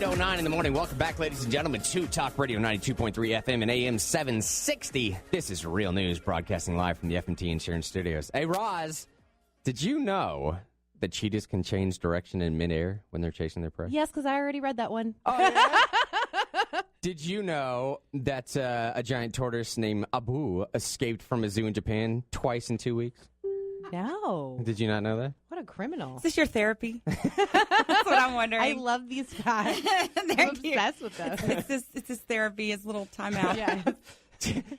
8:09 in the morning. Welcome back, ladies and gentlemen, to Talk Radio 92.3 FM and AM 760. This is Real News, broadcasting live from the F&T Insurance Studios. Hey, Roz, did you know that cheetahs can change direction in midair when they're chasing their prey? Yes, because I already read that one. Oh, yeah? Did you know that a giant tortoise named Abu escaped from a zoo in Japan twice in 2 weeks? No. Did you not know that? What a criminal. Is this your therapy? That's what I'm wondering. I love these guys. I'm obsessed with them. It's his therapy, his little timeout. Yeah.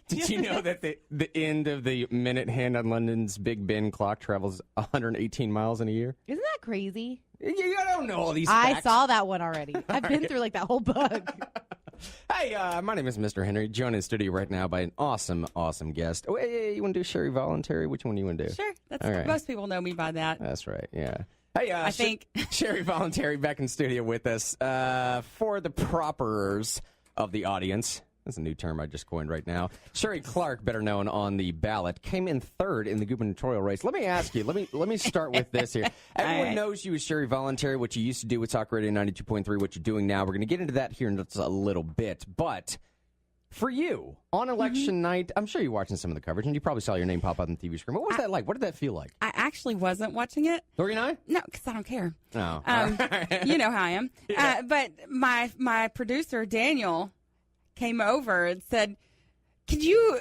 Did you know that the end of the minute hand on London's Big Ben clock travels 118 miles in a year? Isn't that crazy? You don't know all these I facts. saw that one already. I've been through like that whole book. Hey, my name is Mr. Henry, joined in studio right now by an awesome guest. Oh, hey, you want to do Sherry Voluntary? Which one do you want to do? Sure. That's All right. Most people know me by that. That's right, yeah. Hey, I think. Sherry Voluntary back in studio with us. For the properers of the audience, that's a new term I just coined right now. Sherry Clark, better known on the ballot, came in third in the gubernatorial race. Let me ask you, let me start with this here. Everyone knows you as Sherry Voluntary, what you used to do with Talk Radio 92.3, what you're doing now. We're going to get into that here in just a little bit. But for you, on election night, I'm sure you're watching some of the coverage, and you probably saw your name pop up on the TV screen. What was that like? What did that feel like? I actually wasn't watching it. Were you not? No, because I don't care. Oh. You know how I am. Yeah. But my producer, Daniel, came over and said, "Could you,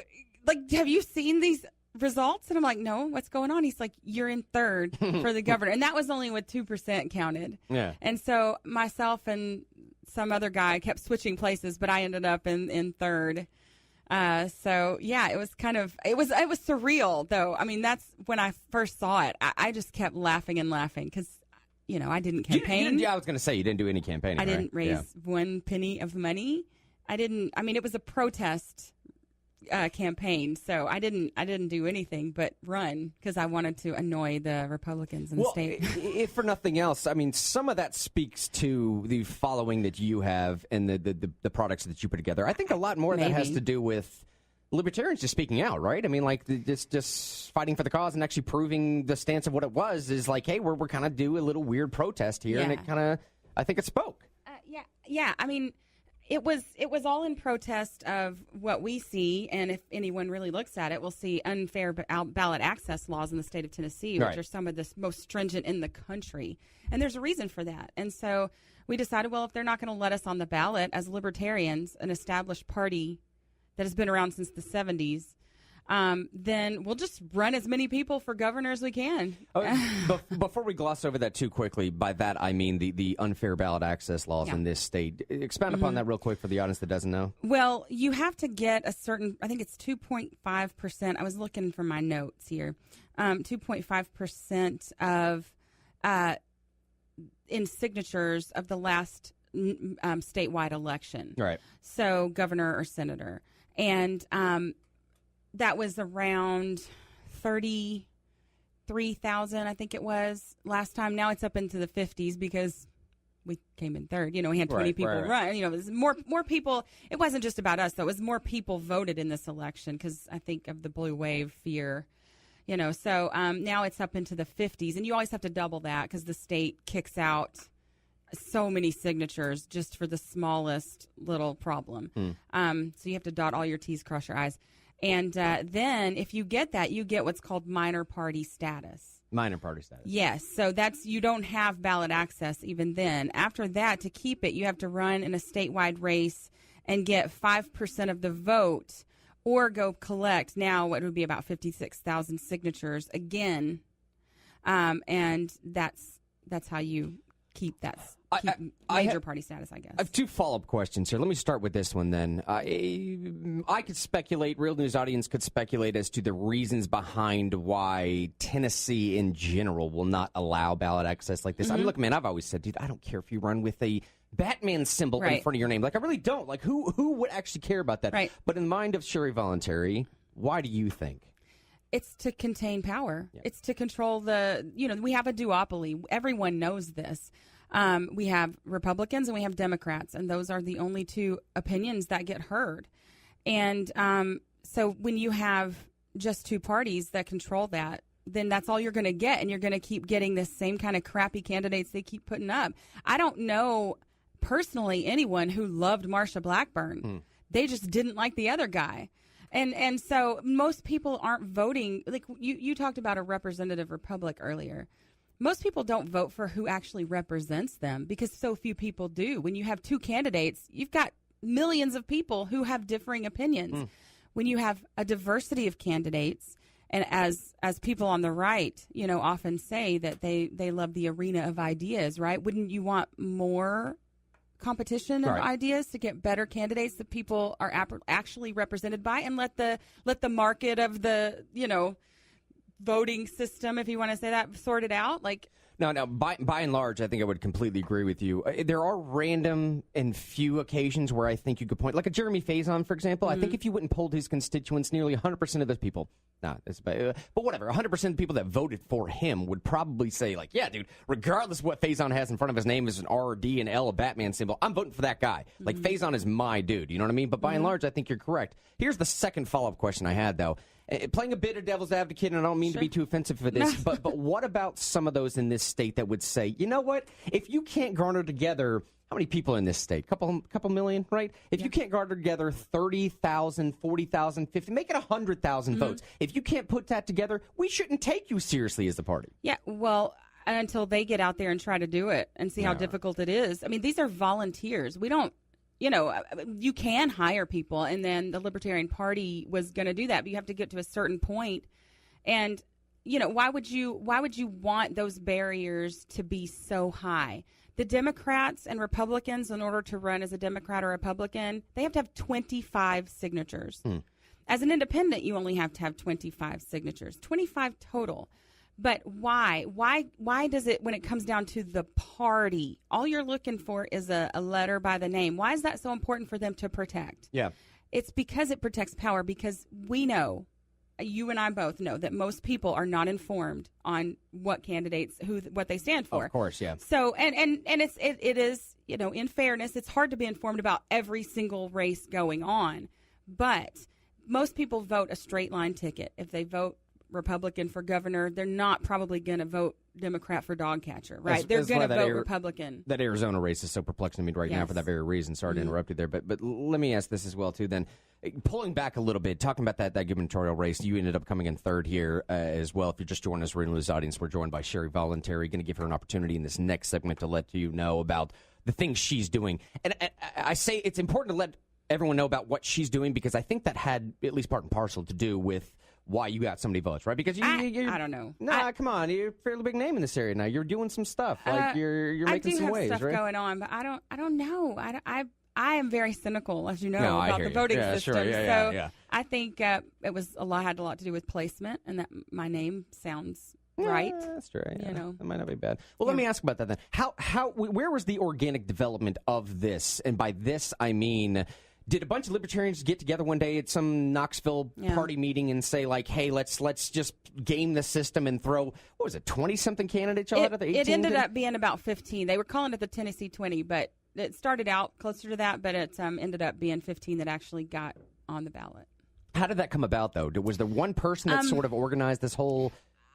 have you seen these results?" And I'm like, "No, what's going on?" He's like, "You're in third for the governor." And that was only with 2% counted. Yeah. And so myself and some other guy kept switching places, but I ended up in third. So yeah, it was it was surreal though. I mean, that's when I first saw it. I just kept laughing because, I didn't campaign. I was going to say you didn't do any campaigning. I didn't raise 1 penny of money. It was a protest campaign, so I didn't do anything but run because I wanted to annoy the Republicans in the state. If for nothing else, I mean, some of that speaks to the following that you have and the products that you put together. I think a lot more of that has to do with libertarians just speaking out, right? I mean, like just fighting for the cause and actually proving the stance of what it was is like, hey, we're kind of do a little weird protest here, and it kind of, I think it spoke. Yeah. I mean, it was all in protest of what we see, and if anyone really looks at it, we'll see unfair ballot access laws in the state of Tennessee, which are some of the most stringent in the country. And there's a reason for that. And so we decided, well, if they're not going to let us on the ballot as libertarians, an established party that has been around since the 70s, then we'll just run as many people for governor as we can. Before we gloss over that too quickly, by that I mean the unfair ballot access laws in this state. Expound upon that real quick for the audience that doesn't know. Well, you have to get a certain, I think it's 2.5%. I was looking for my notes here. 2.5% of in signatures of the last statewide election. Right. So governor or senator. And that was around 33,000, I think it was last time. Now it's up into the 50s because we came in third. We had 20 people run. It was more people. It wasn't just about us, though. It was more people voted in this election because I think of the blue wave fear. So now it's up into the 50s. And you always have to double that because the state kicks out so many signatures just for the smallest little problem. So you have to dot all your T's, cross your I's. And then if you get that, you get what's called minor party status. Minor party status. Yes. So you don't have ballot access even then. After that, to keep it, you have to run in a statewide race and get 5% of the vote or go collect now what would be about 56,000 signatures again. And that's how you keep that major party status, I guess. I have two follow-up questions here. Let me start with this one then. I could speculate, Real News audience could speculate as to the reasons behind why Tennessee in general will not allow ballot access like this. I mean, look, man, I've always said, dude, I don't care if you run with a Batman symbol in front of your name. Like, I really don't. Like, who would actually care about that? Right. But in the mind of Sherry Voluntary, why do you think? It's to contain power. Yeah. It's to control we have a duopoly. Everyone knows this. We have Republicans and we have Democrats, and those are the only two opinions that get heard. And so when you have just two parties that control that, then that's all you're going to get, and you're going to keep getting this same kind of crappy candidates they keep putting up. I don't know personally anyone who loved Marsha Blackburn. They just didn't like the other guy. And so most people aren't voting. Like you talked about a representative republic earlier. Most people don't vote for who actually represents them because so few people do. When you have two candidates, you've got millions of people who have differing opinions. When you have a diversity of candidates, and as people on the right, often say that they love the arena of ideas, right? Wouldn't you want more competition of ideas to get better candidates that people are actually represented by, and let the market of the voting system, if you want to say that, sort it out? No. By and large, I think I would completely agree with you. There are random and few occasions where I think you could point, like a Jeremy Faison, for example. I think if you went and polled his constituents, nearly 100% of those people, but whatever, 100% of the people that voted for him would probably say, yeah, dude, regardless of what Faison has in front of his name is an R, D, and L, a Batman symbol, I'm voting for that guy. Faison is my dude, you know what I mean? But by and large, I think you're correct. Here's the second follow-up question I had, though. Playing a bit of devil's advocate, and I don't mean to be too offensive for this, but what about some of those in this state that would say, you know what, if you can't garner together, how many people in this state? Couple million, right? If you can't garner together 30,000, 40,000, 50, make it 100,000 votes. If you can't put that together, we shouldn't take you seriously as the party. Yeah, well, until they get out there and try to do it and see how difficult it is. I mean, these are volunteers. We don't. You can hire people, and then the Libertarian Party was going to do that, but you have to get to a certain point. And, why would you want those barriers to be so high? The Democrats and Republicans, in order to run as a Democrat or Republican, they have to have 25 signatures. As an independent, you only have to have 25 signatures, 25 total. But why? Why does it, when it comes down to the party, all you're looking for is a letter by the name? Why is that so important for them to protect? Yeah. It's because it protects power, because we know, you and I both know, that most people are not informed on what candidates, what they stand for. Of course, yeah. So, and it is, in fairness, it's hard to be informed about every single race going on. But most people vote a straight line ticket. If they vote Republican for governor, they're not probably going to vote Democrat for dog catcher, right? They're going to vote Republican. That Arizona race is so perplexing to me right now for that very reason. Sorry to interrupt you there, but let me ask this as well too. Then, pulling back a little bit, talking about that gubernatorial race, you ended up coming in third here as well. If you're just joining us, we're in the audience. We're joined by Sherry Voluntary. Going to give her an opportunity in this next segment to let you know about the things she's doing. And I say it's important to let everyone know about what she's doing, because I think that had at least part and parcel to do with why you got so many votes, right? Because I don't know. Nah, come on, you're a fairly big name in this area now. You're doing some stuff, you're making some waves, right? I do have stuff going on, but I don't know. I am very cynical, as you know, about the voting system. Sure. So I think it was had a lot to do with placement, and that my name sounds right. That's true. Yeah. That might not be bad. Well, let me ask about that then. Where was the organic development of this? And by this, I mean, did a bunch of libertarians get together one day at some Knoxville party meeting and say, hey, let's just game the system and throw, what was it, 20-something candidates out of the 18? It ended up being about 15. They were calling it the Tennessee 20, but it started out closer to that, but it ended up being 15 that actually got on the ballot. How did that come about, though? Was there one person that sort of organized this whole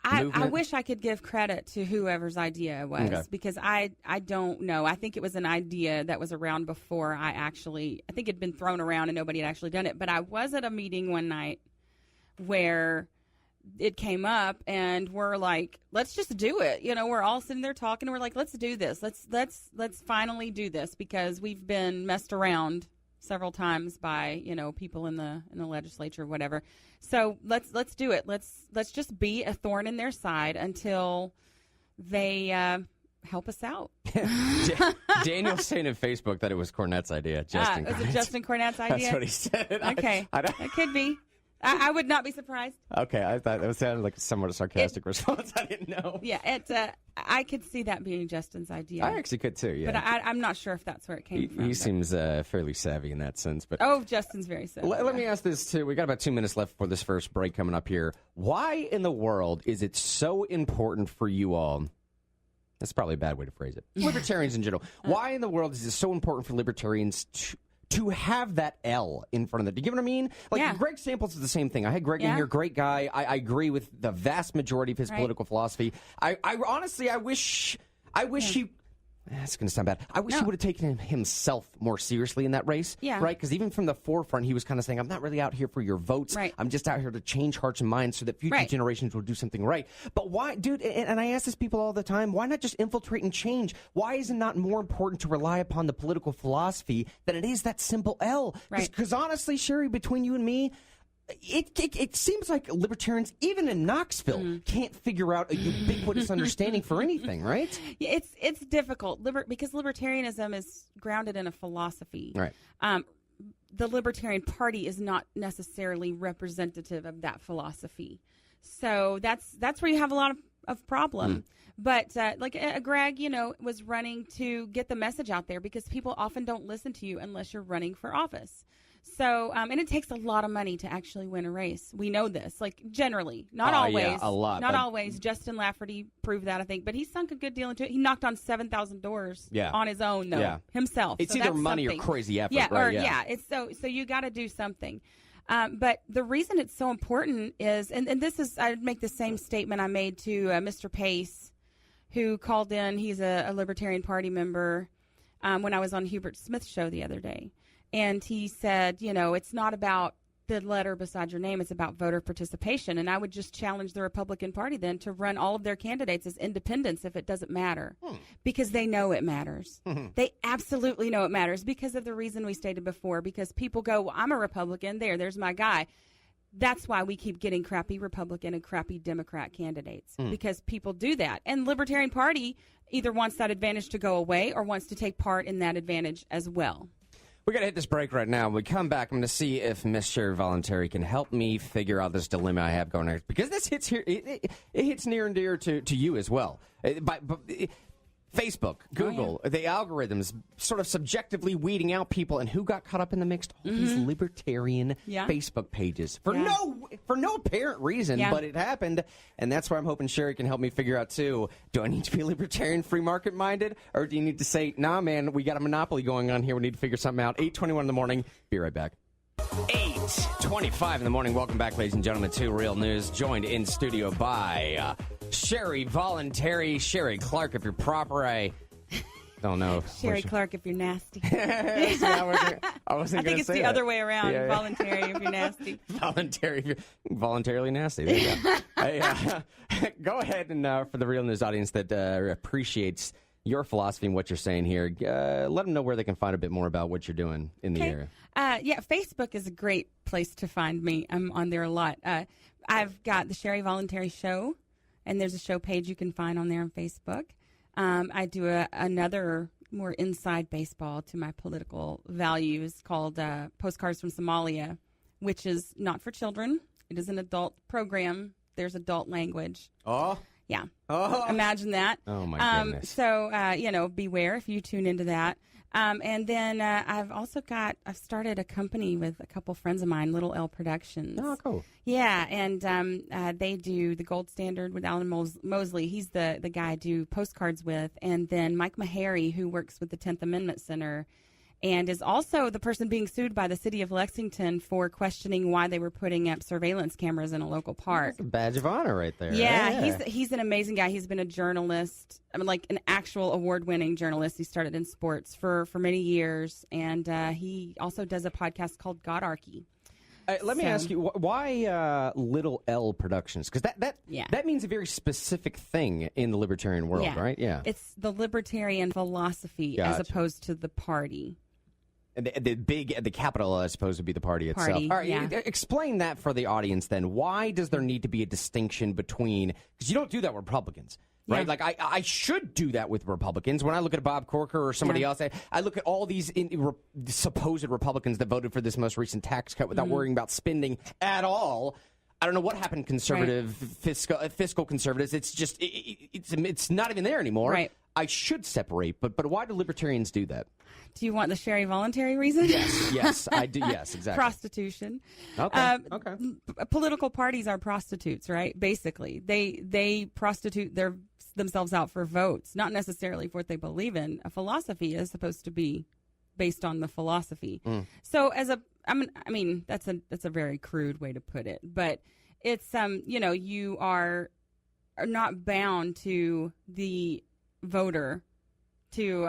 movement? I wish I could give credit to whoever's idea it was, because I don't know. I think it was an idea that was around before I think it'd been thrown around and nobody had actually done it. But I was at a meeting one night where it came up, and we're like, let's just do it. We're all sitting there talking, and we're like, let's do this. Let's finally do this, because we've been messed around several times by people in the legislature or whatever. So let's do it. Let's just be a thorn in their side until they help us out. Daniel's saying on Facebook that it was Cornette's idea. Justin, was it Justin Cornette's idea? That's what he said. Okay, it could be. I would not be surprised. Okay, I thought it sounded like somewhat a sarcastic response. I didn't know. Yeah, I could see that being Justin's idea. I actually could too, yeah. But I'm not sure if that's where it came from. He seems fairly savvy in that sense. But Justin's very savvy. Let me ask this too. We got about 2 minutes left for this first break coming up here. Why in the world is it so important for you all? That's probably a bad way to phrase it. Libertarians in general. Why in the world is it so important for libertarians to have that L in front of it? Do you get what I mean? Greg Samples is the same thing. I had Greg in here, great guy. I agree with the vast majority of his political philosophy. I honestly, I wish he That's going to sound bad. I wish he would have taken himself more seriously in that race. Yeah. Right? Because even from the forefront, he was kind of saying, I'm not really out here for your votes. Right. I'm just out here to change hearts and minds so that future generations will do something right. But why, dude, and I ask this people all the time, why not just infiltrate and change? Why is it not more important to rely upon the political philosophy than it is that simple L? Because honestly, Sherry, between you and me, it seems like libertarians, even in Knoxville, can't figure out a ubiquitous understanding for anything, right? Yeah, it's difficult because libertarianism is grounded in a philosophy. Right. The Libertarian Party is not necessarily representative of that philosophy, so that's where you have a lot of problem. But Greg, was running to get the message out there because people often don't listen to you unless you're running for office. So, and it takes a lot of money to actually win a race. We know this, generally, not always. Yeah, a lot. Not always. Justin Lafferty proved that, I think. But he sunk a good deal into it. He knocked on 7,000 doors on his own, though, himself. It's either money or crazy effort, right? It's so you got to do something. But the reason it's so important is, and this is, I'd make the same statement I made to Mr. Pace, who called in. He's a Libertarian Party member when I was on Hubert Smith's show the other day. And he said, it's not about the letter beside your name. It's about voter participation. And I would just challenge the Republican Party then to run all of their candidates as independents if it doesn't matter, because they know it matters. They absolutely know it matters because of the reason we stated before, because people go, well, I'm a Republican. There's my guy. That's why we keep getting crappy Republican and crappy Democrat candidates, because people do that. And Libertarian Party either wants that advantage to go away or wants to take part in that advantage as well. We got to hit this break right now. When we come back, I'm going to see if Miss Sherry Voluntary can help me figure out this dilemma I have going on. Because this hits here, it hits near and dear to you as well. Facebook, Google, the algorithms sort of subjectively weeding out people, and who got caught up in the mix? All these libertarian Facebook pages for no apparent reason, but it happened, and that's why I'm hoping Sherry can help me figure out too. Do I need to be libertarian, free market minded, or do you need to say, nah, man, we got a monopoly going on here. We need to figure something out. 8:21 in the morning. Be right back. 8:25 in the morning. Welcome back, ladies and gentlemen, to Real News. Joined in studio by Sherry Voluntary, Sherry Clark, if you're proper. I don't know. Sherry Clark, if you're nasty. I think it's the other way around. Voluntary, if you're nasty. Voluntary, if you're voluntarily nasty. There you go. Go ahead and for the Real News audience that appreciates your philosophy and what you're saying here, let them know where they can find a bit more about what you're doing in the area. Facebook is a great place to find me. I'm on there a lot. I've got the Sherry Voluntary Show, and there's a show page you can find on there on Facebook. I do another more inside baseball to my political values called Postcards from Somalia, which is not for children. It is an adult program. There's adult language. Oh. Yeah. Oh. Imagine that. Oh, my goodness. So, beware if you tune into that. And then I've started a company with a couple friends of mine, Little L Productions. Oh, cool. Yeah, and they do the Gold Standard with Alan Mosley. He's the guy I do postcards with. And then Mike Meharry, who works with the 10th Amendment Center and is also the person being sued by the city of Lexington for questioning why they were putting up surveillance cameras in a local park. That's a badge of honor right there. Yeah, he's an amazing guy. He's been a journalist, an actual award-winning journalist. He started in sports for many years, and he also does a podcast called Godarchy. Let me ask you, why Little L Productions? Because that means a very specific thing in the libertarian world, right? Yeah. It's the libertarian philosophy as opposed to the party. And the capital, I suppose, would be the party itself. All right, explain that for the audience then. Why does there need to be a distinction between, because you don't do that with Republicans, right? Yeah. Like, I should do that with Republicans. When I look at Bob Corker or somebody else, I look at all these supposed Republicans that voted for this most recent tax cut without worrying about spending at all. I don't know what happened, conservative, fiscal conservatives. It's just, it's not even there anymore. Right. I should separate, but why do libertarians do that? Do you want the Sherry Voluntary reason? Yes, I do. Yes, exactly. Prostitution. Okay. Political parties are prostitutes, right? Basically, they prostitute themselves out for votes, not necessarily for what they believe in. A philosophy is supposed to be based on the philosophy. So, that's a very crude way to put it, but it's you are not bound to the voter to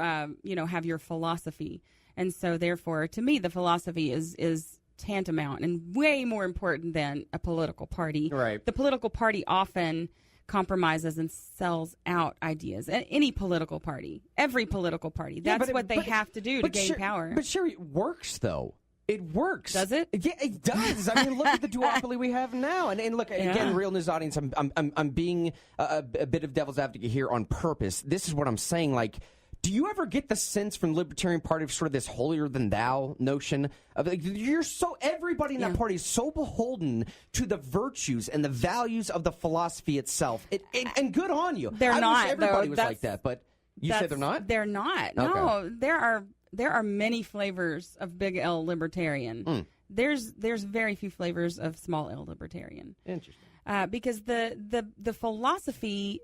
have your philosophy. And so, therefore, to me, the philosophy is tantamount and way more important than a political party. Right. The political party often compromises and sells out ideas. Any political party, every political party, that's what they have to do to gain power. But Sherry, it works, though. It works. Does it? Yeah, it does. I mean, look at the duopoly we have now. And look, again, Real News audience, I'm being a bit of devil's advocate here on purpose. This is what I'm saying. Like, do you ever get the sense from the Libertarian Party of sort of this holier-than-thou notion? Of, like, everybody in that party is so beholden to the virtues and the values of the philosophy itself. And good on you. They're not, wish everybody though. was like that, but you say they're not? They're not. Okay. No, there are many flavors of big L libertarian. There's very few flavors of small L libertarian. Interesting. Because the philosophy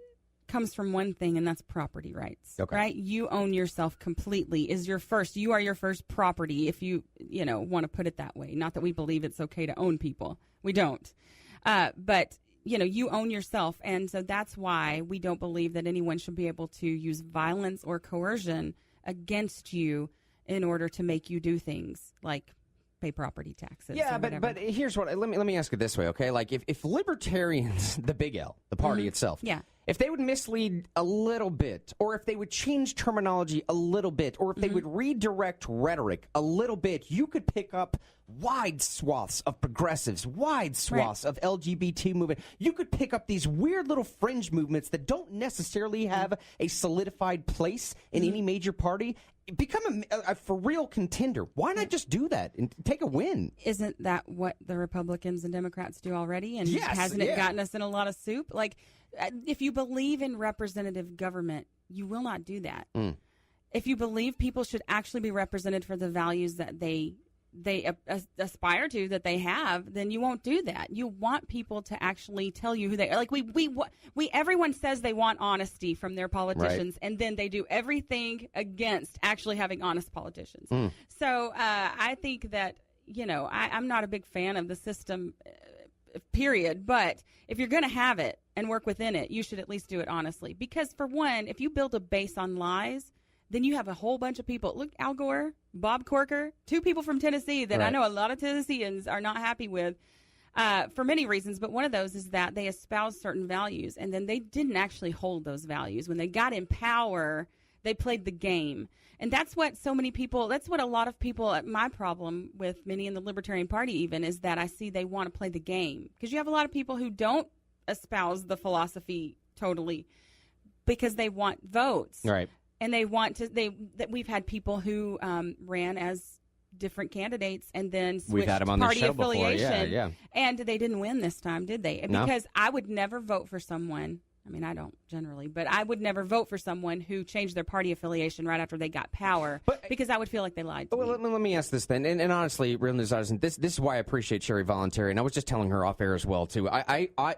comes from one thing, and that's property rights. Okay. Right? You own yourself completely. You are your first property, if you want to put it that way. Not that we believe it's okay to own people. We don't. But you own yourself, and so that's why we don't believe that anyone should be able to use violence or coercion against you in order to make you do things like pay property taxes. Yeah, but here's what let me ask it this way, okay? Like if libertarians, the big L, the party itself, if they would mislead a little bit, or if they would change terminology a little bit, or if they would redirect rhetoric a little bit, you could pick up wide swaths of progressives, wide swaths of LGBT movement. You could pick up these weird little fringe movements that don't necessarily have a solidified place in any major party. Become a for real contender. Why not just do that and take a win? Isn't that what the Republicans and Democrats do already? And hasn't it gotten us in a lot of soup? Like, if you believe in representative government, you will not do that. If you believe people should actually be represented for the values that they aspire to, that they have, then you won't do that. You want people to actually tell you who they are. Like everyone says they want honesty from their politicians, and then they do everything against actually having honest politicians. So I think that I'm not a big fan of the system, period. But if you're going to have it and work within it, you should at least do it honestly. Because for one, if you build a base on lies, then you have a whole bunch of people. Look, Al Gore, Bob Corker, two people from Tennessee that I know a lot of Tennesseans are not happy with for many reasons. But one of those is that they espouse certain values, and then they didn't actually hold those values. When they got in power, they played the game. And that's what so many people, that's what a lot of people, my problem with many in the Libertarian Party even, is that I see they want to play the game. Because you have a lot of people who don't espouse the philosophy totally because they want votes. Right. And they want to. That we've had people who ran as different candidates and then switched party affiliation. And they didn't win this time, did they? No. Because I would never vote for someone. I mean, I don't generally, but I would never vote for someone who changed their party affiliation right after they got power, because I would feel like they lied to me. Let me ask this then, and honestly, Real News Audience, this is why I appreciate Sherry volunteering. I was just telling her off air as well too.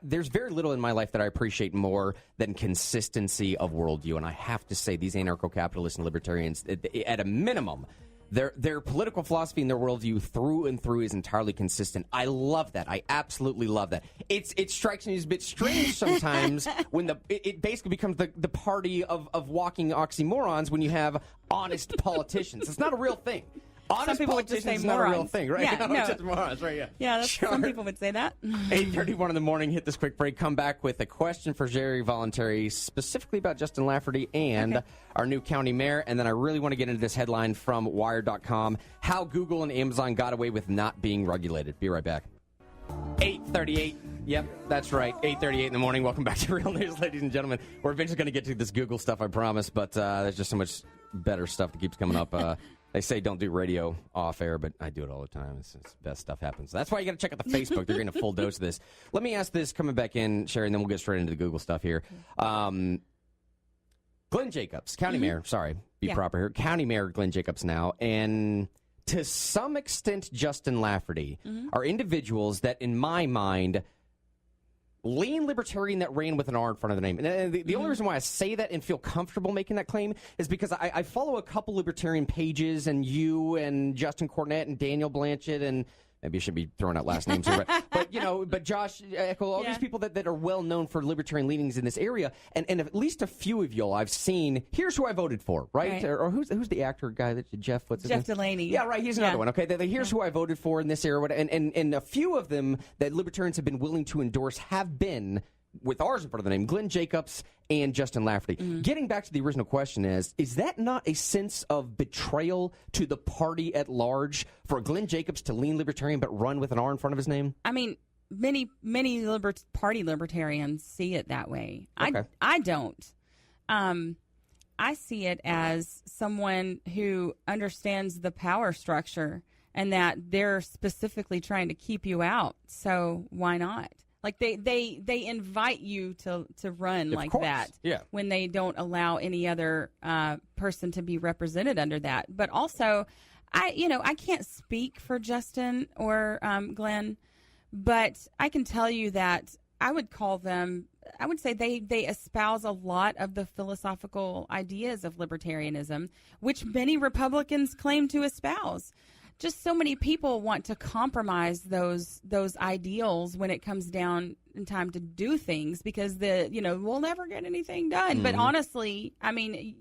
There's very little in my life that I appreciate more than consistency of worldview, and I have to say these anarcho-capitalists and libertarians, at a minimum, their political philosophy and their worldview through and through is entirely consistent. I love that. I absolutely love that. It strikes me as a bit strange sometimes when it basically becomes the party of walking oxymorons when you have honest politicians. It's not a real thing. Honest people would just say not a real thing, right? Yeah, no. Just morons, right? Yeah. Yeah, some people would say that. 8:31 in the morning. Hit this quick break. Come back with a question for Jerry Voluntary, specifically about Justin Lafferty and our new county mayor. And then I really want to get into this headline from Wired.com: how Google and Amazon got away with not being regulated. Be right back. 8:38. Yep, that's right. 8:38 in the morning. Welcome back to Real News, ladies and gentlemen. We're eventually going to get to this Google stuff, I promise, but there's just so much better stuff that keeps coming up. They say don't do radio off air, but I do it all the time. It's best stuff happens. That's why you got to check out the Facebook. They're getting a full dose of this. Let me ask this coming back in, Sherry, and then we'll get straight into the Google stuff here. Glenn Jacobs, county mayor. Sorry, be proper here. County mayor Glenn Jacobs now, and to some extent Justin Lafferty are individuals that, in my mind, lean libertarian that ran with an R in front of the name. And the only reason why I say that and feel comfortable making that claim is because I follow a couple libertarian pages, and you and Justin Cornett and Daniel Blanchett and maybe you should be throwing out last names here, but Josh, Echo, all these people that are well known for libertarian leanings in this area, and at least a few of y'all I've seen. Here's who I voted for, right? Or who's the actor guy that Jeff? What's his name? Delaney. Yeah, right. He's another one. Okay, here's who I voted for in this area, and a few of them that libertarians have been willing to endorse have been, with ours in front of the name, Glenn Jacobs and Justin Lafferty. Getting back to the original question is that not a sense of betrayal to the party at large for Glenn Jacobs to lean libertarian but run with an R in front of his name? I mean, many party libertarians see it that way. Okay. I don't. I see it as someone who understands the power structure and that they're specifically trying to keep you out. So why not? Like they invite you to run like that when they don't allow any other person to be represented under that. But also, I can't speak for Justin or Glenn, but I can tell you that I would say they espouse a lot of the philosophical ideas of libertarianism, which many Republicans claim to espouse. Just so many people want to compromise those ideals when it comes down in time to do things because we'll never get anything done. But honestly, I mean,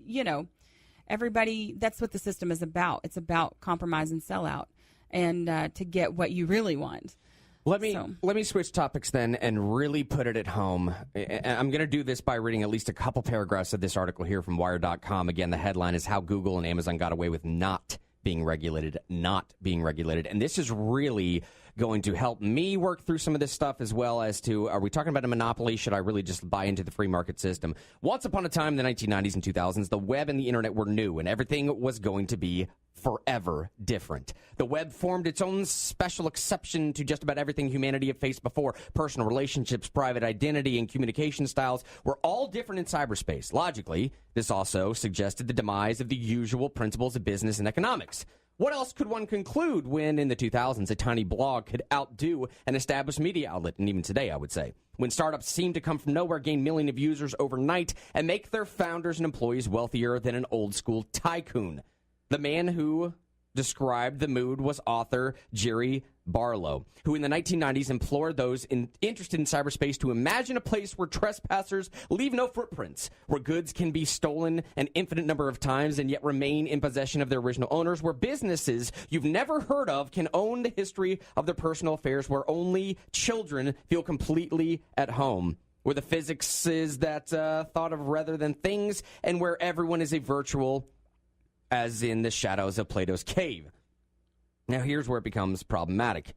everybody, that's what the system is about. It's about compromise and sellout and to get what you really want. Let me switch topics then and really put it at home. I'm going to do this by reading at least a couple paragraphs of this article here from Wired.com. Again, the headline is How Google and Amazon Got Away with Not Being Regulated. And this is really going to help me work through some of this stuff as well as to, are we talking about a monopoly? Should I really just buy into the free market system? Once upon a time in the 1990s and 2000s, the web and the internet were new and everything was going to be forever different. The web formed its own special exception to just about everything humanity had faced before. Personal relationships, private identity, and communication styles were all different in cyberspace. Logically, this also suggested the demise of the usual principles of business and economics. What else could one conclude when, in the 2000s, a tiny blog could outdo an established media outlet, and even today, I would say? When startups seem to come from nowhere, gain millions of users overnight, and make their founders and employees wealthier than an old-school tycoon. The man who described the mood was author Jerry Barlow, who in the 1990s implored those interested in cyberspace to imagine a place where trespassers leave no footprints, where goods can be stolen an infinite number of times and yet remain in possession of their original owners, where businesses you've never heard of can own the history of their personal affairs, where only children feel completely at home, where the physics is that thought of rather than things, and where everyone is a virtual, as in the shadows of Plato's cave. Now, here's where it becomes problematic.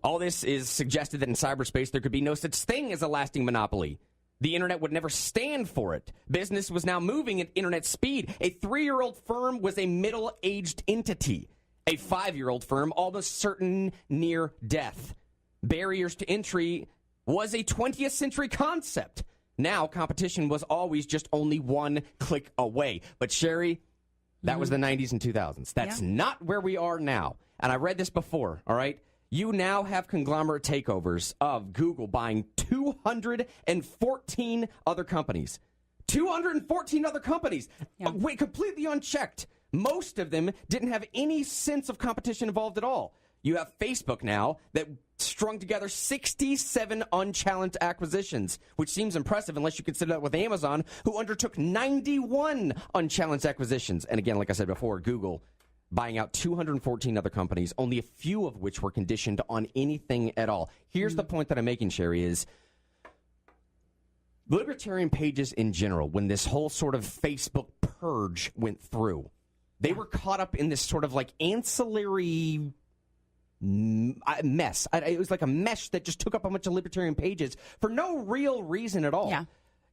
All this is suggested that in cyberspace there could be no such thing as a lasting monopoly. The internet would never stand for it. Business was now moving at internet speed. A 3-year-old firm was a middle-aged entity. A 5-year-old firm almost certain near death. Barriers to entry was a 20th century concept. Now, competition was always just only one click away. But Sherry, that was the 90s and 2000s. That's not where we are now. And I read this before, all right? You now have conglomerate takeovers of Google buying 214 other companies. 214 other companies. Wait, completely unchecked. Most of them didn't have any sense of competition involved at all. You have Facebook now that strung together 67 unchallenged acquisitions, which seems impressive unless you consider that with Amazon, who undertook 91 unchallenged acquisitions. And again, like I said before, Google buying out 214 other companies, only a few of which were conditioned on anything at all. Here's the point that I'm making, Sherry, is libertarian pages in general, when this whole sort of Facebook purge went through, they were caught up in this sort of like ancillary mess. It was like a mesh that just took up a bunch of libertarian pages for no real reason at all. Yeah.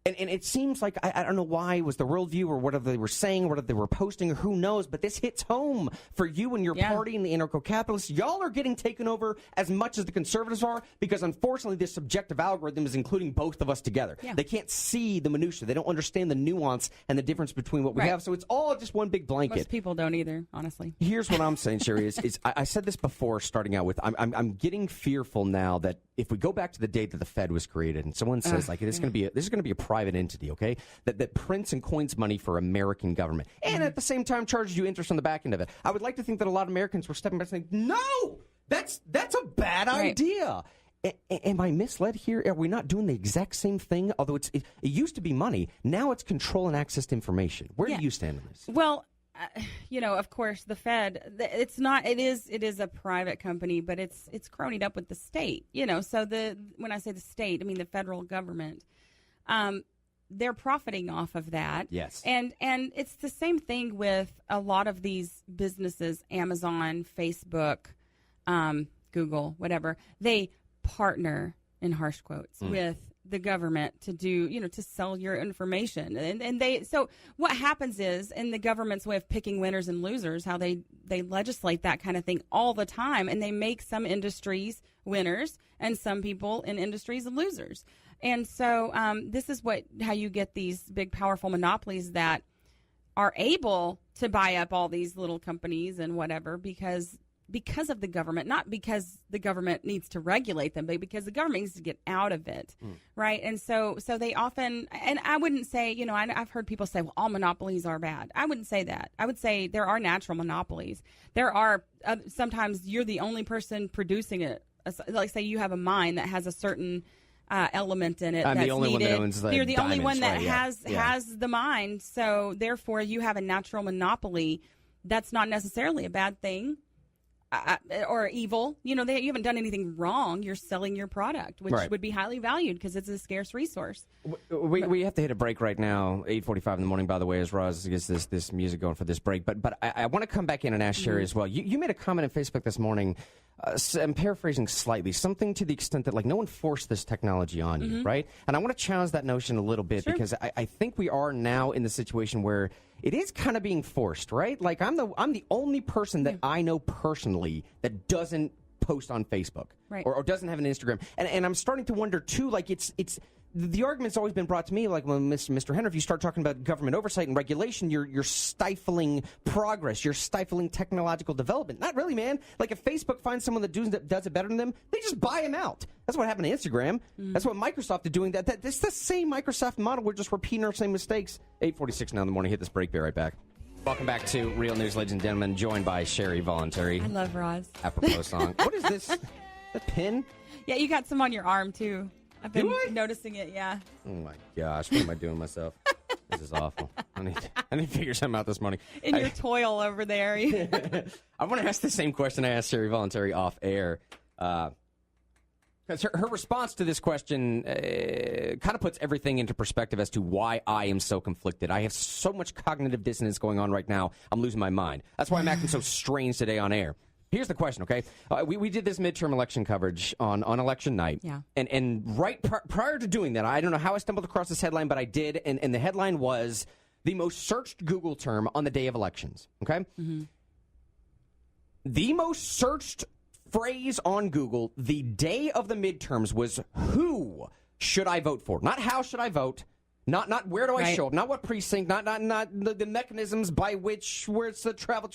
And it seems like, I don't know why, it was the worldview or whatever they were saying, whatever they were posting, or who knows, but this hits home for you and your party and the anarcho-capitalists. Y'all are getting taken over as much as the conservatives are, because unfortunately this subjective algorithm is including both of us together. Yeah. They can't see the minutia. They don't understand the nuance and the difference between what we have, so it's all just one big blanket. Most people don't either, honestly. Here's what I'm saying, Sherry, is I said this before starting out with, I'm getting fearful now that if we go back to the date that the Fed was created and someone says, like, this is going to be a private entity, okay, that prints and coins money for American government, and at the same time charges you interest on the back end of it. I would like to think that a lot of Americans were stepping back and saying, no, That's a bad idea. Am I misled here? Are we not doing the exact same thing? Although it used to be money, now it's control and access to information. Where do you stand on this? Well, of course, the Fed. It's not. It is a private company, but it's cronied up with the state. So when I say the state, I mean the federal government. They're profiting off of that. Yes. And it's the same thing with a lot of these businesses, Amazon, Facebook, Google, whatever. They partner, in harsh quotes, with the government to do, to sell your information. So what happens is, in the government's way of picking winners and losers, how they legislate that kind of thing all the time, and they make some industries winners and some people in industries losers. And so this is how you get these big, powerful monopolies that are able to buy up all these little companies and whatever because of the government, not because the government needs to regulate them, but because the government needs to get out of it, right? And so they often, and I wouldn't say, I've heard people say, well, all monopolies are bad. I wouldn't say that. I would say there are natural monopolies. There are, sometimes you're the only person producing it. Like say you have a mine that has a certain element in it I'm that's the only needed. one that owns the You're the only one that diamonds, has the mine, so therefore you have a natural monopoly. That's not necessarily a bad thing. Or evil, you haven't done anything wrong. You're selling your product, which would be highly valued because it's a scarce resource. We have to hit a break right now, 8:45 in the morning, by the way, as Roz gets this music going for this break. But I want to come back in and ask Sherry as well. You made a comment on Facebook this morning. I'm paraphrasing slightly, something to the extent that, like, no one forced this technology on you, right? And I want to challenge that notion a little bit because I think we are now in the situation where it is kind of being forced, right? Like, I'm the only person that I know personally that doesn't post on Facebook or doesn't have an Instagram. And I'm starting to wonder, too, like, it's the argument's always been brought to me, like, when Mr. Henry, if you start talking about government oversight and regulation, you're stifling progress. You're stifling technological development. Not really, man. Like, if Facebook finds someone that does it better than them, they just buy them out. That's what happened to Instagram. That's what Microsoft is doing. It's the same Microsoft model. We're just repeating our same mistakes. 8:46 now in the morning. Hit this break. Be right back. Welcome back to Real News, ladies and gentlemen. Joined by Sherry Voluntary. I love Roz. Apropos song. What is this? The pin? Yeah, you got some on your arm, too. I've been noticing it, yeah. Oh, my gosh. What am I doing myself? This is awful. I need to figure something out this morning. In your toil over there. I want to ask the same question I asked Sherry Voluntary off air. Because her response to this question kind of puts everything into perspective as to why I am so conflicted. I have so much cognitive dissonance going on right now, I'm losing my mind. That's why I'm acting so strange today on air. Here's the question, okay? We did this midterm election coverage on election night. Yeah. And right prior to doing that, I don't know how I stumbled across this headline, but I did. And the headline was the most searched Google term on the day of elections, okay? Mm-hmm. The most searched phrase on Google the day of the midterms was, who should I vote for? Not how should I vote. Not where do I show up, not what precinct, not the mechanisms by which, where it's the travel.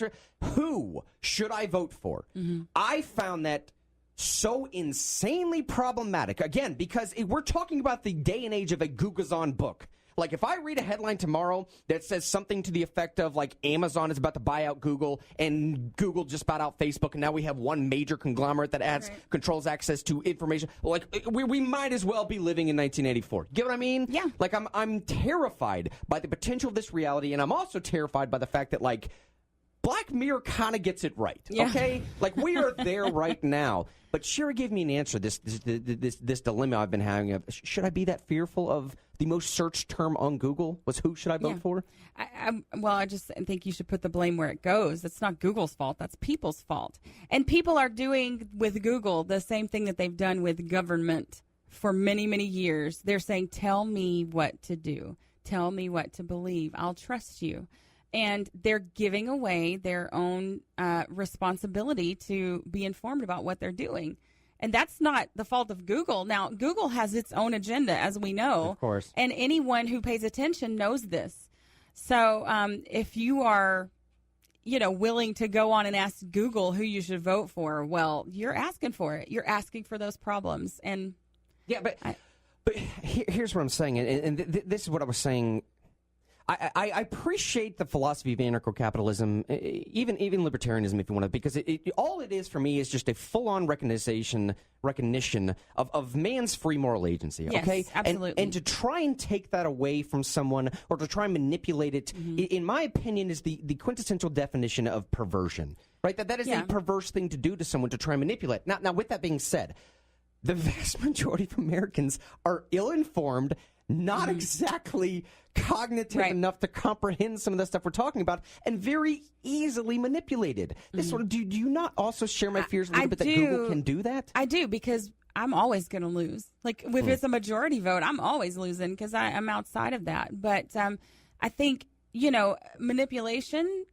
Who should I vote for? Mm-hmm. I found that so insanely problematic. Again, because we're talking about the day and age of a Googazon book. Like, if I read a headline tomorrow that says something to the effect of, like, Amazon is about to buy out Google and Google just bought out Facebook, and now we have one major conglomerate that controls access to information. Like, we might as well be living in 1984. Get what I mean? Yeah. Like, I'm terrified by the potential of this reality, and I'm also terrified by the fact that, like, Black Mirror kind of gets it right, okay? Like, we are there right now. But Sherry gave me an answer, this dilemma I've been having of, should I be that fearful of the most searched term on Google? Was who should I vote for? I just think you should put the blame where it goes. It's not Google's fault. That's people's fault. And people are doing with Google the same thing that they've done with government for many, many years. They're saying, tell me what to do. Tell me what to believe. I'll trust you. And they're giving away their own responsibility to be informed about what they're doing. And that's not the fault of Google. Now, Google has its own agenda, as we know. Of course. And anyone who pays attention knows this. So if you are, willing to go on and ask Google who you should vote for, well, you're asking for it. You're asking for those problems. And yeah, but here's what I'm saying. And this is what I was saying. I appreciate the philosophy of anarcho-capitalism, even libertarianism, if you want to, because all it is for me is just a full-on recognition of man's free moral agency. Yes, okay, absolutely. And to try and take that away from someone or to try and manipulate it, in my opinion, is the quintessential definition of perversion. Right? That is a perverse thing to do to someone, to try and manipulate. Now, with that being said, the vast majority of Americans are ill-informed, not exactly cognitive enough to comprehend some of the stuff we're talking about, and very easily manipulated. This sort of, do you not also share my fears a little bit that Google can do that? I do, because I'm always going to lose. Like, if it's a majority vote, I'm always losing because I'm outside of that. But I think, manipulation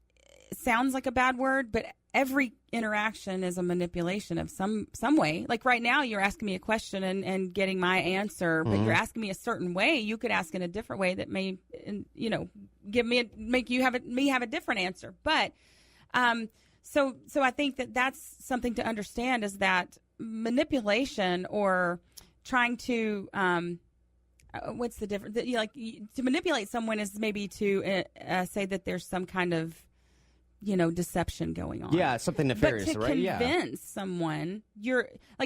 sounds like a bad word, but every interaction is a manipulation of some way. Like right now, you're asking me a question and getting my answer, but you're asking me a certain way. You could ask in a different way that may, make you have a different answer. But so I think that's something to understand, is that manipulation, or trying to what's the difference? Like, to manipulate someone is maybe to say that there's some kind of deception going on. Yeah, something nefarious, but to right? convince someone,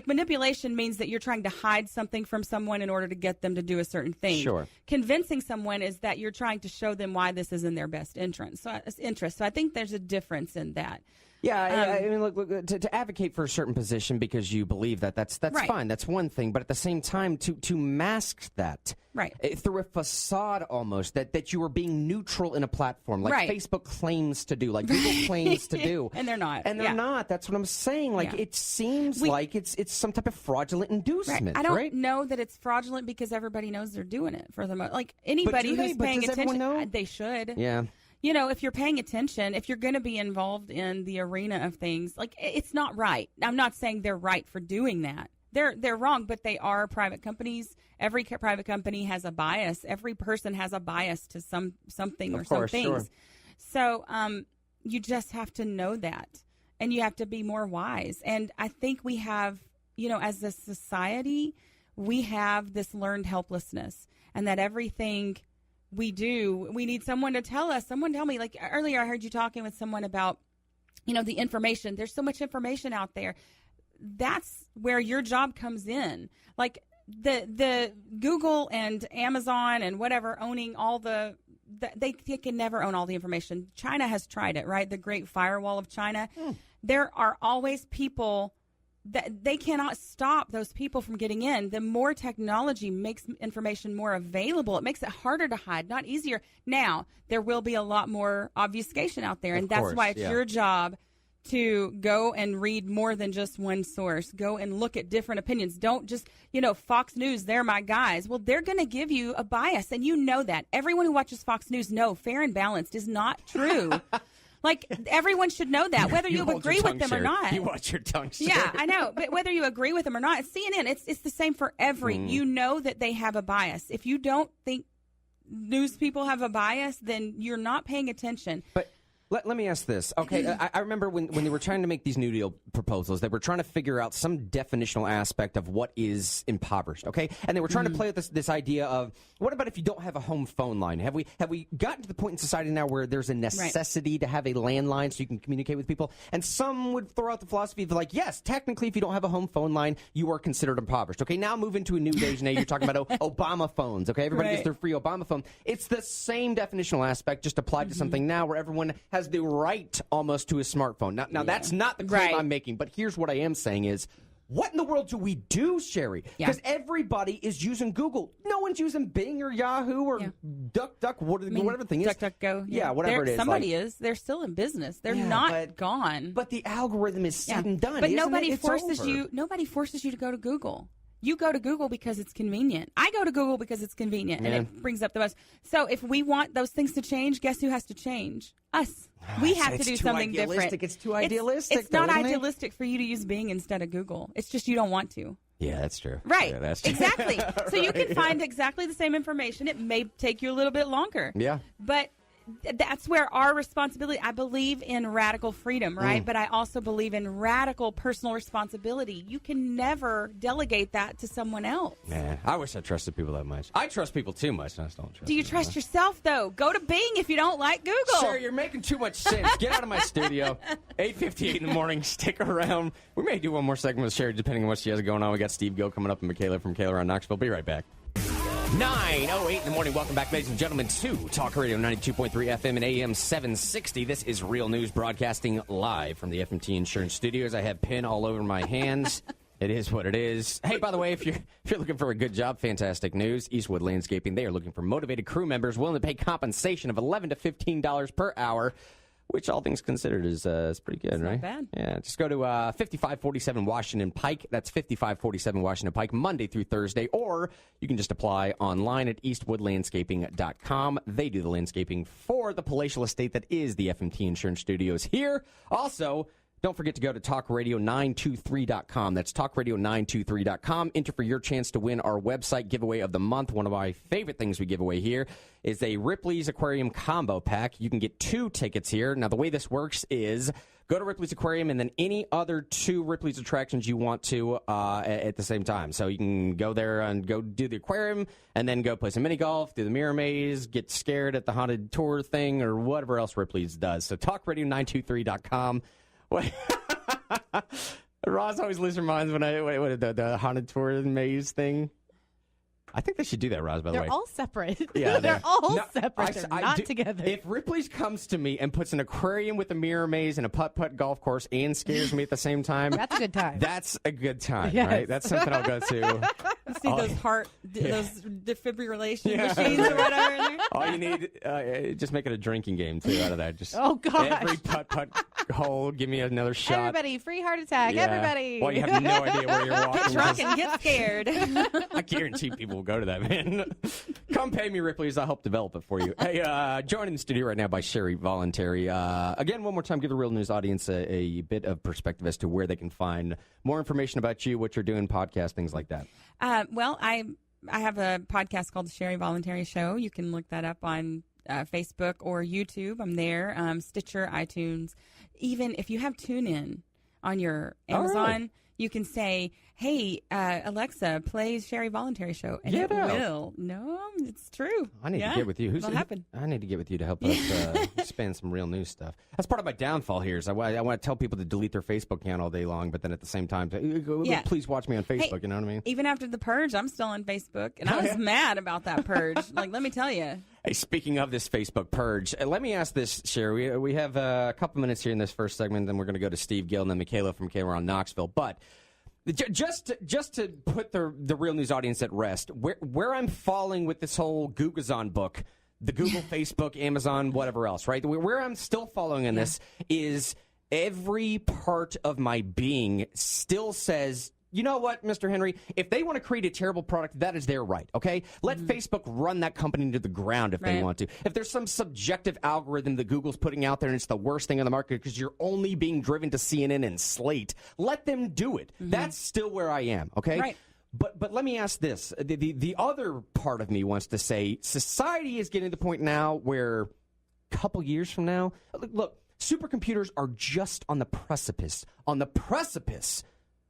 manipulation means that you're trying to hide something from someone in order to get them to do a certain thing. Sure. Convincing someone is that you're trying to show them why this is in their best interest. So I think there's a difference in that. Yeah, I mean, look, to advocate for a certain position because you believe that's right. fine. That's one thing. But at the same time, to mask that through a facade almost, that you are being neutral in a platform, like Facebook claims to do, like Google claims to do. And they're not. And they're not. That's what I'm saying. Like, it seems like it's some type of fraudulent inducement, I don't know that it's fraudulent, because everybody knows they're doing it for the most. Like, anybody who's paying attention, they should. Yeah. If you're paying attention, if you're going to be involved in the arena of things, like, it's not right. I'm not saying they're right for doing that. They're wrong, but they are private companies. Every private company has a bias. Every person has a bias to something or some things. Sure. So you just have to know that, and you have to be more wise. And I think we have, as a society, we have this learned helplessness, and that everything we need someone to tell us. Someone tell me. Like earlier, I heard you talking with someone about, the information. There's so much information out there. That's where your job comes in. Like the Google and Amazon and whatever owning all they can never own all the information. China has tried it, right? The Great Firewall of China. There are always people that they cannot stop those people from getting in. The more technology makes information more available, it makes it harder to hide, not easier. Now, there will be a lot more obfuscation out there, and that's why it's your job to go and read more than just one source. Go and look at different opinions. Don't just, Fox News, they're my guys. Well, they're going to give you a bias, and you know that. Everyone who watches Fox News knows fair and balanced is not true. Like, everyone should know that, whether you agree with them or not. You watch your tongue, Sherry. Yeah, I know. But whether you agree with them or not, CNN, it's the same for every. You know that they have a bias. If you don't think news people have a bias, then you're not paying attention. But let me ask this. Okay, I remember when they were trying to make these New Deal proposals, they were trying to figure out some definitional aspect of what is impoverished, okay? And they were trying to play with this idea of, what about if you don't have a home phone line? Have we gotten to the point in society now where there's a necessity to have a landline so you can communicate with people? And some would throw out the philosophy of, like, yes, technically if you don't have a home phone line, you are considered impoverished. Okay, now move into a new age. Now you're talking about Obama phones, okay? Everybody gets their free Obama phone. It's the same definitional aspect, just applied to something now where everyone has the right almost to a smartphone. Now that's not the claim I'm making, but here's what I am saying is, what in the world do we do, Sherry? Because everybody is using Google. No one's using Bing or Yahoo or DuckDuck, whatever the thing is. DuckDuckGo. Yeah, whatever it is. Somebody is. They're still in business. They're not gone. But the algorithm is said and done. But nobody forces you to go to Google. You go to Google because it's convenient. I go to Google because it's convenient, and it brings up the most. So if we want those things to change, guess who has to change? Us. We have to do something different. It's too idealistic. It's not idealistic for you to use Bing instead of Google. It's just you don't want to. Yeah, that's true. Right. Yeah, that's true. Exactly. So you can find exactly the same information. It may take you a little bit longer. Yeah. But that's where our responsibility, I believe in radical freedom, right? But I also believe in radical personal responsibility. You can never delegate that to someone else. Man, I wish I trusted people that much. I trust people too much, and I just don't trust Do you them trust much. yourself, though? Go to Bing if you don't like Google. Sure, you're making too much sense. Get out of my studio. 8:58 in the morning. Stick around. We may do one more segment with Sherry, depending on what she has going on. We got Steve Gill coming up and Michaela from Michaela around Knoxville. Be right back. 9:08 in the morning. Welcome back, ladies and gentlemen, to Talk Radio 92.3 FM and AM 760. This is Real News broadcasting live from the FMT Insurance Studios. I have pen all over my hands. It is what it is. Hey, by the way, if you're looking for a good job, fantastic news. Eastwood Landscaping, they are looking for motivated crew members willing to pay compensation of $11 to $15 per hour, which all things considered is pretty good, right? Not bad. Yeah, just go to 5547 Washington Pike. That's 5547 Washington Pike, Monday through Thursday. Or you can just apply online at eastwoodlandscaping.com. They do the landscaping for the palatial estate that is the FMT Insurance Studios here. Also, don't forget to go to talkradio923.com. That's talkradio923.com. Enter for your chance to win our website giveaway of the month. One of my favorite things we give away here is a Ripley's Aquarium combo pack. You can get 2 tickets here. Now, the way this works is go to Ripley's Aquarium and then any other 2 Ripley's attractions you want to at the same time. So you can go there and go do the aquarium and then go play some mini golf, do the mirror maze, get scared at the haunted tour thing, or whatever else Ripley's does. So talkradio923.com. Roz always loses her minds when the haunted tour maze thing. I think they should do that, Roz, by the way. They're all separate. Yeah, they're all separate. They're not do, together. If Ripley's comes to me and puts an aquarium with a mirror maze and a putt-putt golf course and scares me at the same time, that's a good time. That's a good time, Yes. right? That's something I'll go to. See those those defibrillation machines or whatever in there? All you need, just make it a drinking game, too, out of that. Just Oh, gosh. every putt-putt hole, give me another shot. Everybody, free heart attack. Yeah. Everybody. Well, you have no idea where you're walking. Get drunk and get scared. I guarantee people will go to that, man. Come pay me, Ripley's. I'll help develop it for you. Hey, joined in the studio right now by Sherry Voluntary. Again, one more time, give the Real News audience a bit of perspective as to where they can find more information about you, what you're doing, podcast, things like that. Well, I have a podcast called The Sherry Voluntary Show. You can look that up on Facebook or YouTube. I'm there. Stitcher, iTunes. Even if you have TuneIn on your Amazon, you can say, hey, Alexa, play Sherry Voluntary Show. And it will. No, it's true. I need to get with you. It'll happen. I need to get with you to help us spin some real news stuff. That's part of my downfall here is I want to tell people to delete their Facebook account all day long, but then at the same time, please watch me on Facebook. Hey, you know what I mean? Even after the purge, I'm still on Facebook. And I was mad about that purge. Let me tell you. Hey, speaking of this Facebook purge, let me ask this, Sherry. We have a couple minutes here in this first segment, then we're going to go to Steve Gill and then Michaela from Michaela on Knoxville. But just to put the Real News audience at rest, where I'm falling with this whole Googazon book, the Google, Facebook, Amazon, whatever else, right? Where I'm still following in this is every part of my being still says, you know what, Mr. Henry? If they want to create a terrible product, that is their right, okay? Let Facebook run that company into the ground if they want to. If there's some subjective algorithm that Google's putting out there and it's the worst thing on the market because you're only being driven to CNN and Slate, let them do it. That's still where I am, okay? Right. But let me ask this. The other part of me wants to say society is getting to the point now where a couple years from now, look, supercomputers are just on the precipice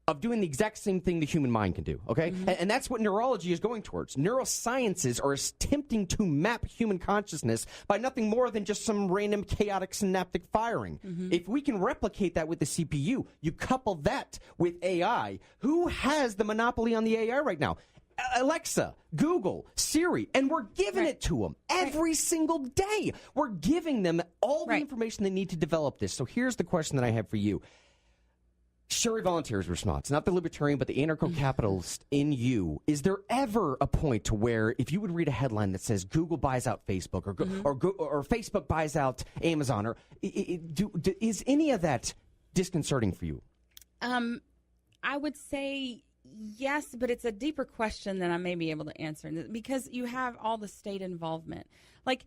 of doing the exact same thing the human mind can do, okay? And that's what neurology is going towards. Neurosciences are attempting to map human consciousness by nothing more than just some random chaotic synaptic firing. If we can replicate that with the CPU, you couple that with AI, who has the monopoly on the AI right now? Alexa, Google, Siri, and we're giving it to them every single day. We're giving them all the information they need to develop this. So here's the question that I have for you. Sherry Volunteer's response, not the libertarian, but the anarcho-capitalist in you. Is there ever a point to where if you would read a headline that says Google buys out Facebook or Facebook buys out Amazon, or is any of that disconcerting for you? I would say yes, but it's a deeper question than I may be able to answer because you have all the state involvement. Like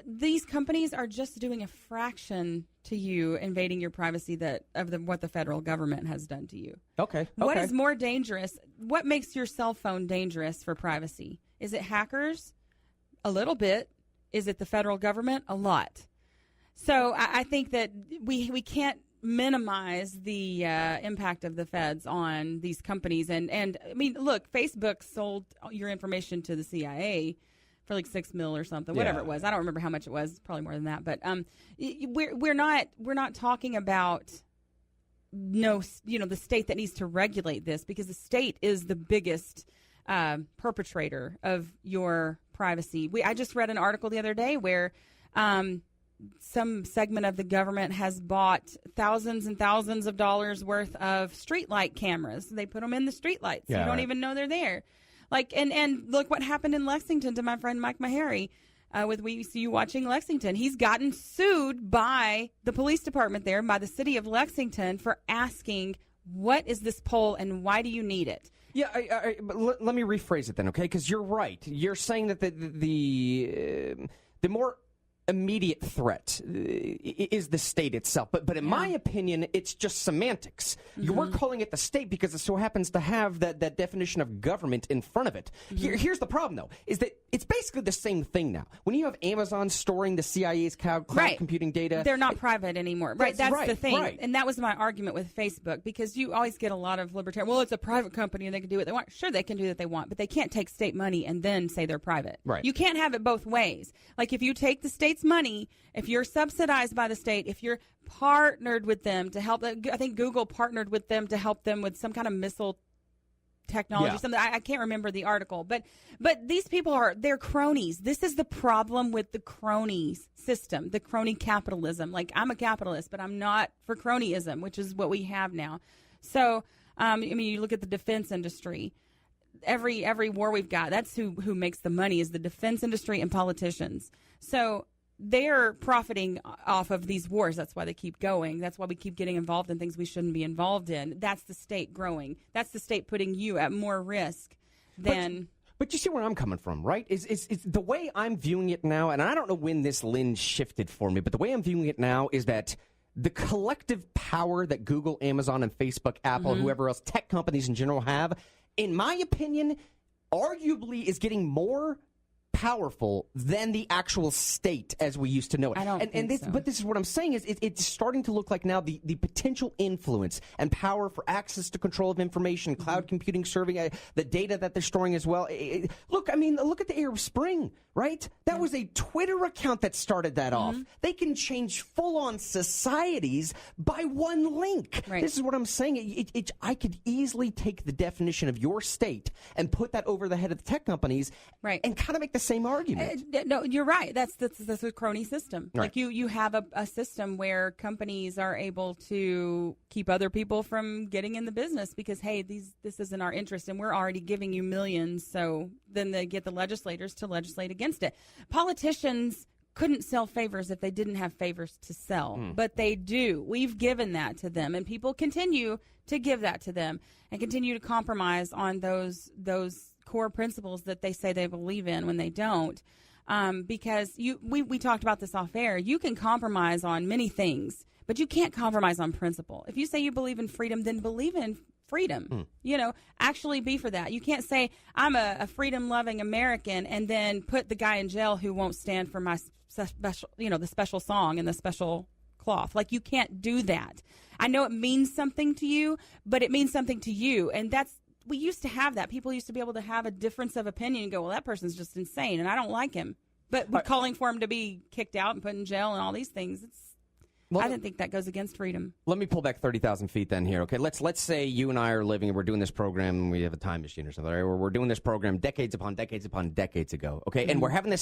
these companies are just doing a fraction to you invading your privacy what the federal government has done to you. Okay. What is more dangerous? What makes your cell phone dangerous for privacy? Is it hackers? A little bit. Is it the federal government? A lot. So I think that we can't minimize the impact of the feds on these companies. And I mean, look, Facebook sold your information to the CIA for like $6 million or something, whatever it was. I don't remember how much it was. Probably more than that. But we're not talking about the state that needs to regulate this, because the state is the biggest perpetrator of your privacy. I just read an article the other day where some segment of the government has bought thousands and thousands of dollars worth of streetlight cameras. They put them in the streetlights. You don't even know they're there. Like, and look what happened in Lexington to my friend Mike Maharry with We See You Watching Lexington. He's gotten sued by the police department there, by the city of Lexington, for asking, what is this poll and why do you need it? Yeah, let me rephrase it then, okay? Because you're right. You're saying that the more immediate threat is the state itself. But in my opinion, it's just semantics. We're calling it the state because it so happens to have that definition of government in front of it. Here's the problem, though, is that it's basically the same thing now. When you have Amazon storing the CIA's cloud computing data, they're not private anymore. Right, that's the thing. Right. And that was my argument with Facebook, because you always get a lot of libertarian, well, it's a private company and they can do what they want. Sure, they can do what they want, but they can't take state money and then say they're private. Right. You can't have it both ways. Like, if you take the state's money, if you're subsidized by the state, if you're partnered with them to help, I think Google partnered with them to help them with some kind of missile technology, something. I can't remember the article, but these people they're cronies. This is the problem with the cronies system, the crony capitalism. Like, I'm a capitalist, but I'm not for cronyism, which is what we have now. So, I mean, you look at the defense industry. Every war we've got, that's who makes the money, is the defense industry and politicians. So they're profiting off of these wars. That's why they keep going. That's why we keep getting involved in things we shouldn't be involved in. That's the state growing. That's the state putting you at more risk than... But you see where I'm coming from, right? Is the way I'm viewing it now, and I don't know when this lens shifted for me, but the way I'm viewing it now is that the collective power that Google, Amazon, and Facebook, Apple, whoever else, tech companies in general have, in my opinion, arguably is getting more powerful than the actual state as we used to know it. I don't think so. But this is what I'm saying is it's starting to look like now the potential influence and power for access to control of information, cloud computing, serving the data that they're storing as well. Look at the Arab Spring, right? That was a Twitter account that started that off. They can change full-on societies by one link. Right. This is what I'm saying. I could easily take the definition of your state and put that over the head of the tech companies, and kind of make the same argument. No, you're right. That's a crony system. Right. Like, you have a system where companies are able to keep other people from getting in the business because, hey, this isn't our interest and we're already giving you millions. So then they get the legislators to legislate against it. Politicians couldn't sell favors if they didn't have favors to sell, but they do. We've given that to them, and people continue to give that to them and continue to compromise on those core principles that they say they believe in when they don't. Because we talked about this off air. You can compromise on many things, but you can't compromise on principle. If you say you believe in freedom, then believe in freedom. Actually be for that. You can't say I'm a freedom-loving American and then put the guy in jail who won't stand for my special, the special song and the special cloth. Like, you can't do that. I know it means something to you, but it means something to you, and we used to have that. People used to be able to have a difference of opinion and go, well, that person's just insane and I don't like him. But calling for him to be kicked out and put in jail and all these things, I didn't think that goes against freedom. Let me pull back 30,000 feet then here, okay? Let's say you and I are living and we're doing this program and we have a time machine or something, right? We're doing this program decades upon decades upon decades ago, okay? And we're having a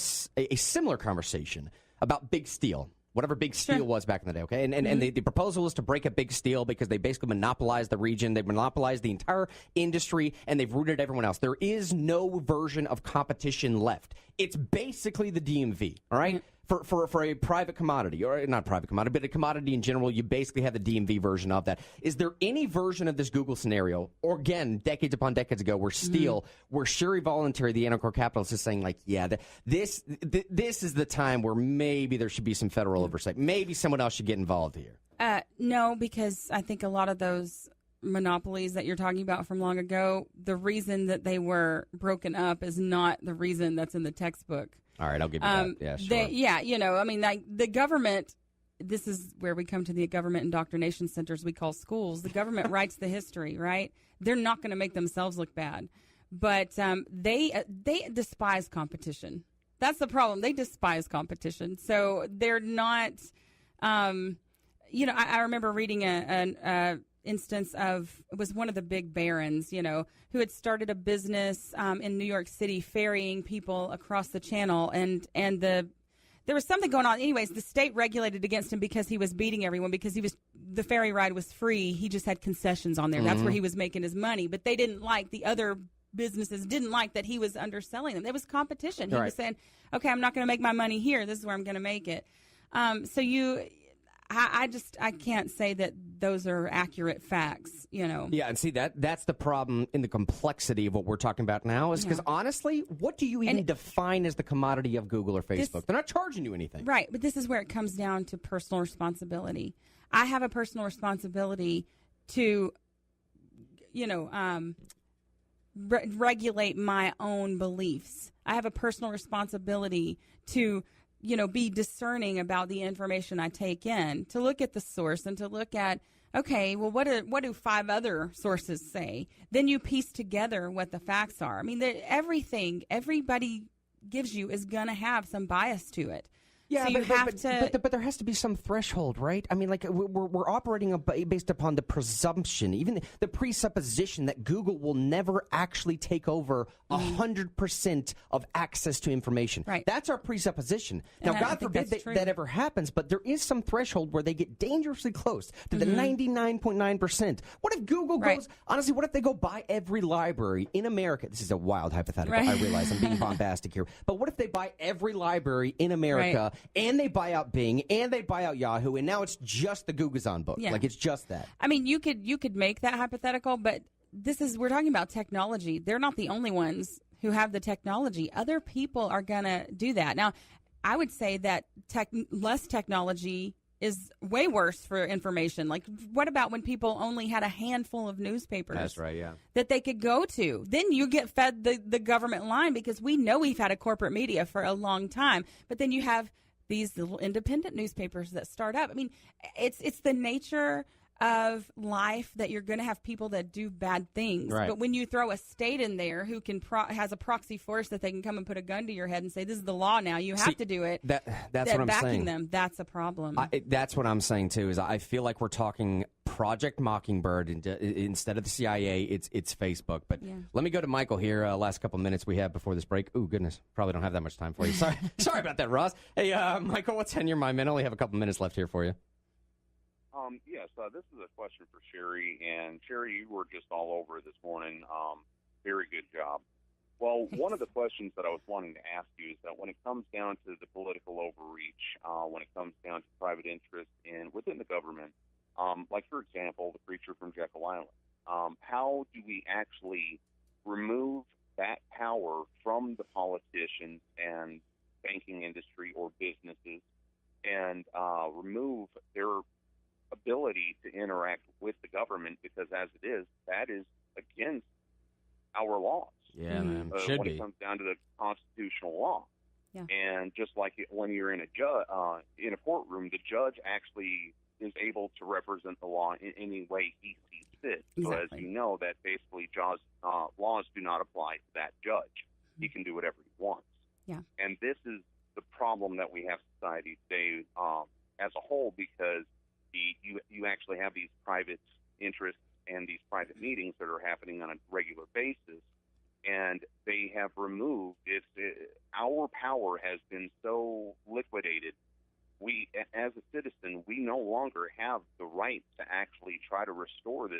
similar conversation about Big Steel. Whatever Big Steel was back in the day, okay? And the proposal is to break up Big Steel because they basically monopolized the region. They monopolized the entire industry, and they've rooted everyone else. There is no version of competition left. It's basically the DMV, all right? For a private commodity, or not private commodity, but a commodity in general, you basically have the DMV version of that. Is there any version of this Google scenario, or again, decades upon decades ago, where Sherry Voluntary, the anarcho capitalist, is saying, like, this is the time where maybe there should be some federal oversight. Maybe someone else should get involved here? No, because I think a lot of those monopolies that you're talking about from long ago, the reason that they were broken up is not the reason that's in the textbook. All right, I'll give you that. Yeah, sure. I mean, like the government. This is where we come to the government indoctrination centers we call schools. The government writes the history, right? They're not going to make themselves look bad, but they despise competition. That's the problem. They despise competition, so they're not. I remember reading an instance of, it was one of the big barons, who had started a business in New York City ferrying people across the channel, and there was something going on. Anyways, the state regulated against him because he was beating everyone, because the ferry ride was free. He just had concessions on there. Mm-hmm. That's where he was making his money. But they didn't like, the other businesses didn't like that he was underselling them. There was competition. He was saying, okay, I'm not going to make my money here. This is where I'm going to make it. I can't say that those are accurate facts, Yeah, and see, that's the problem in the complexity of what we're talking about now, is because honestly, what do you even define as the commodity of Google or Facebook? They're not charging you anything. Right, but this is where it comes down to personal responsibility. I have a personal responsibility to, regulate my own beliefs. I have a personal responsibility to be discerning about the information I take in, to look at the source and to look at, okay, well, what do 5 other sources say? Then you piece together what the facts are. I mean, everything everybody gives you is going to have some bias to it. Yeah, so but there has to be some threshold, right? I mean, like we're operating based upon the presumption, even the presupposition that Google will never actually take over 100% of access to information. Right. That's our presupposition. Now, God forbid that ever happens, but there is some threshold where they get dangerously close to the 99.9%. What if Google goes, honestly, what if they go buy every library in America? This is a wild hypothetical. I realize I'm being bombastic here. But what if they buy every library in America, and they buy out Bing, and they buy out Yahoo, and now it's just the Googazon book. Like, it's just that. I mean, you could make that hypothetical, but we're talking about technology. They're not the only ones who have the technology. Other people are going to do that. Now, I would say that less technology is way worse for information. Like, what about when people only had a handful of newspapers? That's right, yeah. That they could go to. Then you get fed the government line, because we know we've had a corporate media for a long time. But then you have these little independent newspapers that start up. I mean, it's the nature of life that you're going to have people that do bad things. Right. But when you throw a state in there who has a proxy force that they can come and put a gun to your head and say, this is the law now, you have to do it. That's what I'm backing saying. Them, that's a problem. That's what I'm saying, too, is I feel like we're talking Project Mockingbird instead of the CIA. It's Facebook. But let me go to Michael here. Last couple minutes we have before this break. Oh, goodness. Probably don't have that much time for you. Sorry about that, Ross. Hey, Michael, what's on your mind, man? I only have a couple minutes left here for you. Yes, this is a question for Sherry. And Sherry, you were just all over this morning. Very good job. Well, one of the questions that I was wanting to ask you is that when it comes down to the political overreach, when it comes down to private interest within the government, like, for example, the creature from Jekyll Island, how do we actually remove that power from the politicians and banking industry or businesses and remove their ability to interact with the government, because as it is, that is against our laws. Yeah, man. Should when be. It comes down to the constitutional law. Yeah. And just like when you're in a courtroom, the judge actually is able to represent the law in any way he sees fit. Exactly. So as you know, that basically laws do not apply to that judge. He can do whatever he wants. Yeah. And this is the problem that we have in society today as a whole, because you actually have these private interests and these private meetings that are happening on a regular basis, and they have removed our power has been so liquidated. We, as a citizen, we no longer have the right to actually try to restore this